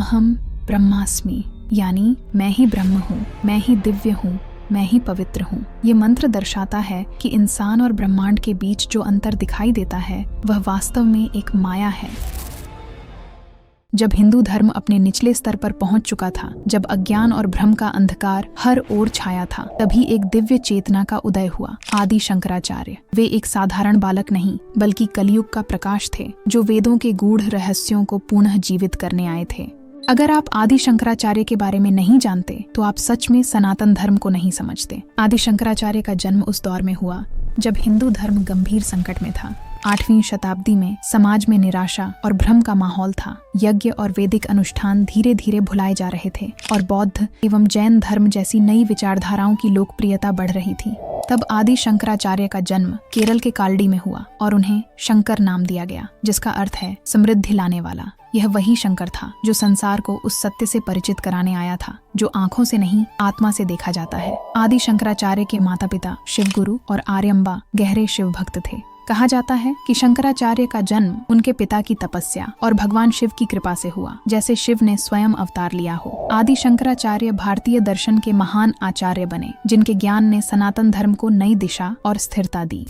अहम ब्रह्मास्मि, यानी मैं ही ब्रह्म हूँ, मैं ही दिव्य हूँ, मैं ही पवित्र हूँ। ये मंत्र दर्शाता है कि इंसान और ब्रह्मांड के बीच जो अंतर दिखाई देता है वह वास्तव में एक माया है। जब हिंदू धर्म अपने निचले स्तर पर पहुंच चुका था, जब अज्ञान और भ्रम का अंधकार हर ओर छाया था, तभी एक दिव्य चेतना का उदय हुआ। आदि शंकराचार्य, वे एक साधारण बालक नहीं बल्कि कलयुग का प्रकाश थे, जो वेदों के गूढ़ रहस्यों को पुनः जीवित करने आए थे। अगर आप आदि शंकराचार्य के बारे में नहीं जानते तो आप सच में सनातन धर्म को नहीं समझते। आदि शंकराचार्य का जन्म उस दौर में हुआ जब हिंदू धर्म गंभीर संकट में था। 8वीं शताब्दी में समाज में निराशा और भ्रम का माहौल था। यज्ञ और वैदिक अनुष्ठान धीरे धीरे भुलाए जा रहे थे और बौद्ध एवं जैन धर्म जैसी नई विचारधाराओं की लोकप्रियता बढ़ रही थी। तब आदि शंकराचार्य का जन्म केरल के कालडी में हुआ और उन्हें शंकर नाम दिया गया, जिसका अर्थ है समृद्धि लाने वाला। यह वही शंकर था जो संसार को उस सत्य से परिचित कराने आया था जो आंखों से नहीं आत्मा से देखा जाता है। आदि शंकराचार्य के माता पिता शिवगुरु और आर्यम्बा गहरे शिव भक्त थे। कहा जाता है कि शंकराचार्य का जन्म उनके पिता की तपस्या और भगवान शिव की कृपा से हुआ, जैसे शिव ने स्वयं अवतार लिया हो। आदि शंकराचार्य भारतीय दर्शन के महान आचार्य बने, जिनके ज्ञान ने सनातन धर्म को नई दिशा और स्थिरता दी।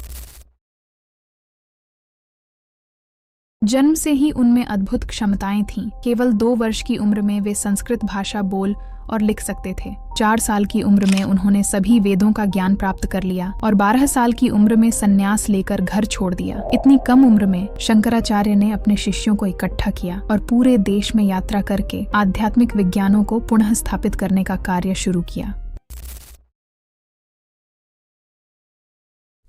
जन्म से ही उनमें अद्भुत क्षमताएं थीं। केवल 2 वर्ष की उम्र में वे संस्कृत भाषा बोल और लिख सकते थे। 4 साल की उम्र में उन्होंने सभी वेदों का ज्ञान प्राप्त कर लिया और 12 साल की उम्र में संन्यास लेकर घर छोड़ दिया। इतनी कम उम्र में शंकराचार्य ने अपने शिष्यों को इकट्ठा किया और पूरे देश में यात्रा करके आध्यात्मिक विज्ञानों को पुनः स्थापित करने का कार्य शुरू किया।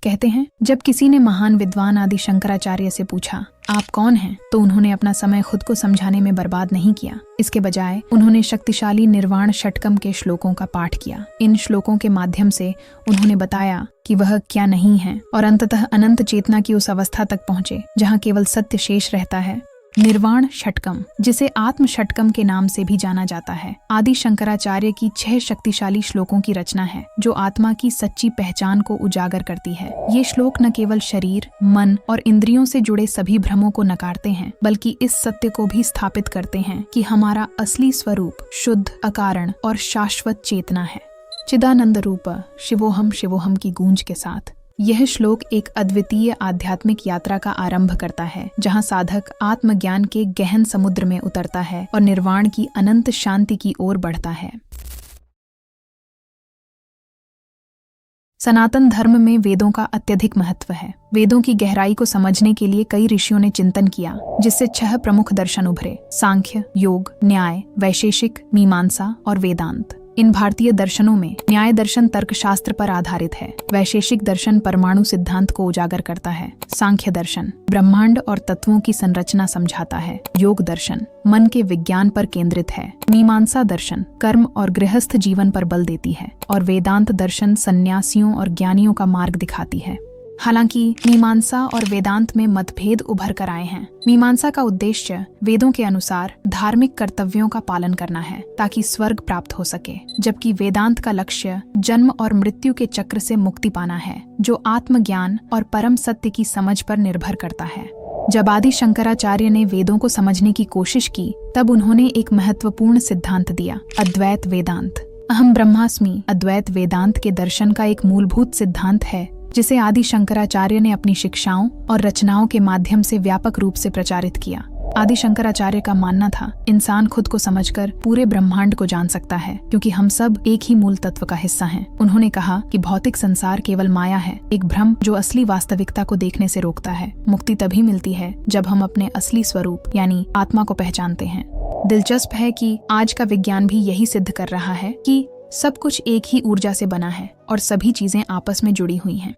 कहते हैं, जब किसी ने महान विद्वान आदि शंकराचार्य से पूछा, आप कौन हैं, तो उन्होंने अपना समय खुद को समझाने में बर्बाद नहीं किया। इसके बजाय उन्होंने शक्तिशाली निर्वाण षटकम के श्लोकों का पाठ किया। इन श्लोकों के माध्यम से उन्होंने बताया कि वह क्या नहीं है और अंततः अनंत चेतना की उस अवस्था तक पहुंचे जहां केवल सत्य शेष रहता है। निर्वाण षटकम, जिसे आत्म षटकम के नाम से भी जाना जाता है, आदि शंकराचार्य की 6 शक्तिशाली श्लोकों की रचना है जो आत्मा की सच्ची पहचान को उजागर करती है। ये श्लोक न केवल शरीर, मन और इंद्रियों से जुड़े सभी भ्रमों को नकारते हैं, बल्कि इस सत्य को भी स्थापित करते हैं कि हमारा असली स्वरूप शुद्ध, अकारण और शाश्वत चेतना है। चिदानंद रूप शिवोहम शिवोहम की गूंज के साथ यह श्लोक एक अद्वितीय आध्यात्मिक यात्रा का आरंभ करता है, जहां साधक आत्मज्ञान के गहन समुद्र में उतरता है और निर्वाण की अनंत शांति की ओर बढ़ता है। सनातन धर्म में वेदों का अत्यधिक महत्व है। वेदों की गहराई को समझने के लिए कई ऋषियों ने चिंतन किया, जिससे 6 प्रमुख दर्शन उभरे: सांख्य, योग, न्याय, वैशेषिक, मीमांसा और वेदांत। इन भारतीय दर्शनों में न्याय दर्शन तर्कशास्त्र पर आधारित है, वैशेषिक दर्शन परमाणु सिद्धांत को उजागर करता है, सांख्य दर्शन ब्रह्मांड और तत्वों की संरचना समझाता है, योग दर्शन मन के विज्ञान पर केंद्रित है, मीमांसा दर्शन कर्म और गृहस्थ जीवन पर बल देती है और वेदांत दर्शन सन्यासियों और ज्ञानियों का मार्ग दिखाती है। हालांकि मीमांसा और वेदांत में मतभेद उभर कर आए हैं। मीमांसा का उद्देश्य वेदों के अनुसार धार्मिक कर्तव्यों का पालन करना है ताकि स्वर्ग प्राप्त हो सके, जबकि वेदांत का लक्ष्य जन्म और मृत्यु के चक्र से मुक्ति पाना है, जो आत्मज्ञान और परम सत्य की समझ पर निर्भर करता है। जब आदि शंकराचार्य ने वेदों को समझने की कोशिश की, तब उन्होंने एक महत्वपूर्ण सिद्धांत दिया, अद्वैत वेदांत। अहम ब्रह्मास्मि अद्वैत वेदांत के दर्शन का एक मूलभूत सिद्धांत है, जिसे आदि शंकराचार्य ने अपनी शिक्षाओं और रचनाओं के माध्यम से व्यापक रूप से प्रचारित किया। आदि शंकराचार्य का मानना था, इंसान खुद को समझकर पूरे ब्रह्मांड को जान सकता है, क्योंकि हम सब एक ही मूल तत्व का हिस्सा हैं। उन्होंने कहा कि भौतिक संसार केवल माया है, एक भ्रम जो असली वास्तविकता को देखने से रोकता है। मुक्ति तभी मिलती है जब हम अपने असली स्वरूप यानी आत्मा को पहचानते हैं। दिलचस्प है कि आज का विज्ञान भी यही सिद्ध कर रहा है कि सब कुछ एक ही ऊर्जा से बना है और सभी चीजें आपस में जुड़ी हुई हैं।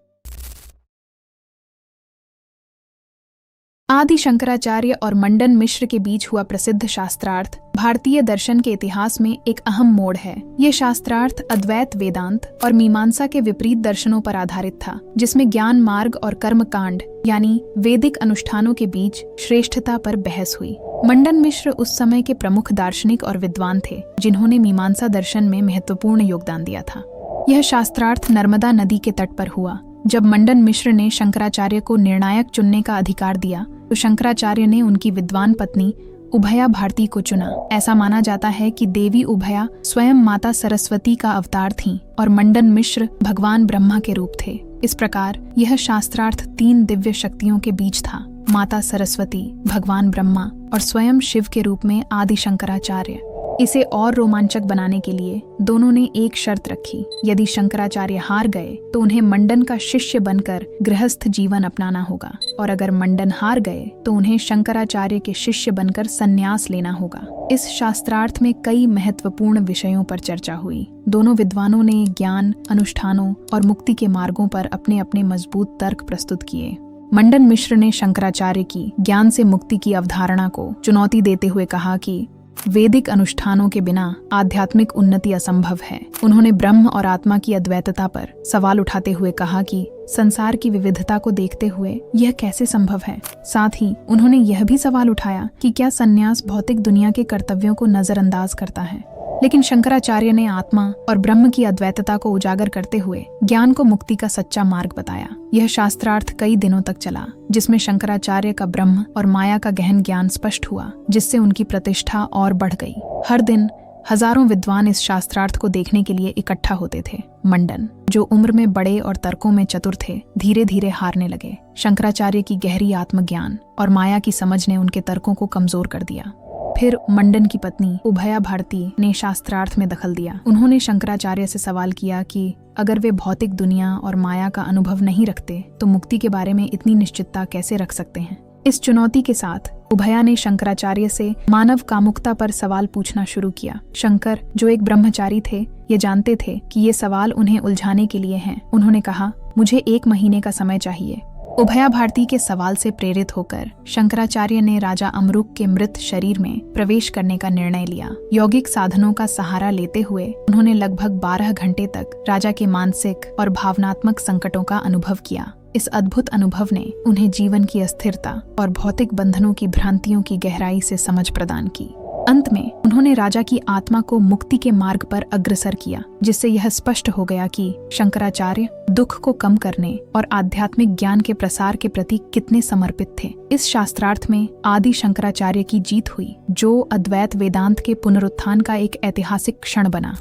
आदि शंकराचार्य और मंडन मिश्र के बीच हुआ प्रसिद्ध शास्त्रार्थ भारतीय दर्शन के इतिहास में एक अहम मोड़ है। ये शास्त्रार्थ अद्वैत वेदांत और मीमांसा के विपरीत दर्शनों पर आधारित था, जिसमें ज्ञान मार्ग और कर्म कांड यानी वैदिक अनुष्ठानों के बीच श्रेष्ठता पर बहस हुई। मंडन मिश्र उस समय के प्रमुख दार्शनिक और विद्वान थे, जिन्होंने मीमांसा दर्शन में महत्वपूर्ण योगदान दिया था। यह शास्त्रार्थ नर्मदा नदी के तट पर हुआ। जब मंडन मिश्र ने शंकराचार्य को निर्णायक चुनने का अधिकार दिया, तो शंकराचार्य ने उनकी विद्वान पत्नी उभया भारती को चुना। ऐसा माना जाता है कि देवी उभया स्वयं माता सरस्वती का अवतार थीं और मंडन मिश्र भगवान ब्रह्मा के रूप थे। इस प्रकार यह शास्त्रार्थ 3 दिव्य शक्तियों के बीच था, माता सरस्वती, भगवान ब्रह्मा और स्वयं शिव के रूप में आदि शंकराचार्य। इसे और रोमांचक बनाने के लिए दोनों ने एक शर्त रखी, यदि शंकराचार्य हार गए तो उन्हें मंडन का शिष्य बनकर गृहस्थ जीवन अपनाना होगा, और अगर मंडन हार गए तो उन्हें शंकराचार्य के शिष्य बनकर संन्यास लेना होगा। इस शास्त्रार्थ में कई महत्वपूर्ण विषयों पर चर्चा हुई। दोनों विद्वानों ने ज्ञान, अनुष्ठानों और मुक्ति के मार्गों पर अपने अपने मजबूत तर्क प्रस्तुत किए। मंडन मिश्र ने शंकराचार्य की ज्ञान से मुक्ति की अवधारणा को चुनौती देते हुए कहा कि वैदिक अनुष्ठानों के बिना आध्यात्मिक उन्नति असंभव है। उन्होंने ब्रह्म और आत्मा की अद्वैतता पर सवाल उठाते हुए कहा कि संसार की विविधता को देखते हुए यह कैसे संभव है। साथ ही उन्होंने यह भी सवाल उठाया कि क्या संन्यास भौतिक दुनिया के कर्तव्यों को नजरअंदाज करता है। लेकिन शंकराचार्य ने आत्मा और ब्रह्म की अद्वैतता को उजागर करते हुए ज्ञान को मुक्ति का सच्चा मार्ग बताया। यह शास्त्रार्थ कई दिनों तक चला, जिसमें शंकराचार्य का ब्रह्म और माया का गहन ज्ञान स्पष्ट हुआ, जिससे उनकी प्रतिष्ठा और बढ़ गई। हर दिन हजारों विद्वान इस शास्त्रार्थ को देखने के लिए इकट्ठा होते थे। मंडन, जो उम्र में बड़े और तर्कों में चतुर थे, धीरे धीरे हारने लगे। शंकराचार्य की गहरी आत्मज्ञान और माया की समझ ने उनके तर्कों को कमजोर कर दिया। फिर मंडन की पत्नी उभया भारती ने शास्त्रार्थ में दखल दिया। उन्होंने शंकराचार्य से सवाल किया कि अगर वे भौतिक दुनिया और माया का अनुभव नहीं रखते तो मुक्ति के बारे में इतनी निश्चितता कैसे रख सकते हैं। इस चुनौती के साथ उभया ने शंकराचार्य से मानव कामुकता पर सवाल पूछना शुरू किया। शंकर, जो एक ब्रह्मचारी थे, ये जानते थे कि ये सवाल उन्हें उलझाने के लिए हैं। उन्होंने कहा, मुझे 1 महीने का समय चाहिए। उभया भारती के सवाल से प्रेरित होकर शंकराचार्य ने राजा अमरुक के मृत शरीर में प्रवेश करने का निर्णय लिया। यौगिक साधनों का सहारा लेते हुए उन्होंने लगभग 12 घंटे तक राजा के मानसिक और भावनात्मक संकटों का अनुभव किया। इस अद्भुत अनुभव ने उन्हें जीवन की अस्थिरता और भौतिक बंधनों की भ्रांतियों की गहराई से समझ प्रदान की। अंत में उन्होंने राजा की आत्मा को मुक्ति के मार्ग पर अग्रसर किया, जिससे यह स्पष्ट हो गया कि शंकराचार्य दुख को कम करने और आध्यात्मिक ज्ञान के प्रसार के प्रति कितने समर्पित थे। इस शास्त्रार्थ में आदि शंकराचार्य की जीत हुई, जो अद्वैत वेदांत के पुनरुत्थान का एक ऐतिहासिक क्षण बना।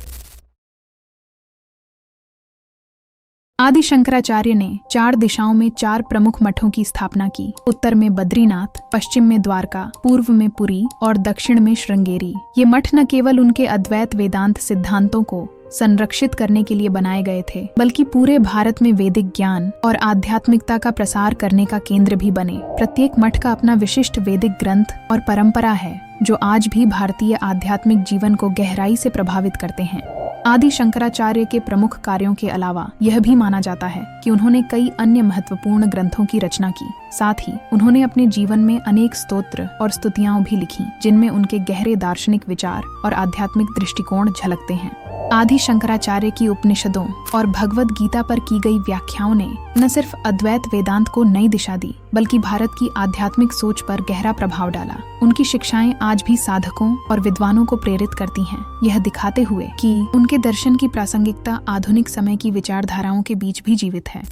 आदि शंकराचार्य ने 4 दिशाओं में 4 प्रमुख मठों की स्थापना की। उत्तर में बद्रीनाथ, पश्चिम में द्वारका, पूर्व में पुरी और दक्षिण में श्रृंगेरी। ये मठ न केवल उनके अद्वैत वेदांत सिद्धांतों को संरक्षित करने के लिए बनाए गए थे, बल्कि पूरे भारत में वैदिक ज्ञान और आध्यात्मिकता का प्रसार करने का केंद्र भी बने। प्रत्येक मठ का अपना विशिष्ट वैदिक ग्रंथ और परंपरा है, जो आज भी भारतीय आध्यात्मिक जीवन को गहराई से प्रभावित करते हैं। आदि शंकराचार्य के प्रमुख कार्यों के अलावा यह भी माना जाता है कि उन्होंने कई अन्य महत्वपूर्ण ग्रंथों की रचना की। साथ ही उन्होंने अपने जीवन में अनेक स्तोत्र और स्तुतियां भी लिखी, जिनमें उनके गहरे दार्शनिक विचार और आध्यात्मिक दृष्टिकोण झलकते हैं। आदि शंकराचार्य की उपनिषदों और भगवद गीता पर की गई व्याख्याओं ने न सिर्फ अद्वैत वेदांत को नई दिशा दी, बल्कि भारत की आध्यात्मिक सोच पर गहरा प्रभाव डाला। उनकी शिक्षाएं आज भी साधकों और विद्वानों को प्रेरित करती हैं, यह दिखाते हुए कि उनके दर्शन की प्रासंगिकता आधुनिक समय की विचारधाराओं के बीच भी जीवित है।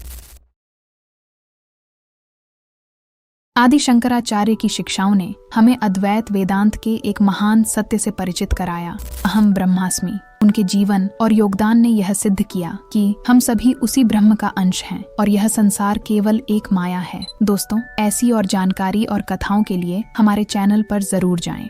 आदि शंकराचार्य की शिक्षाओं ने हमें अद्वैत वेदांत के एक महान सत्य से परिचित कराया, अहम ब्रह्मास्मि। उनके जीवन और योगदान ने यह सिद्ध किया कि हम सभी उसी ब्रह्म का अंश हैं और यह संसार केवल एक माया है। दोस्तों, ऐसी और जानकारी और कथाओं के लिए हमारे चैनल पर जरूर जाएं।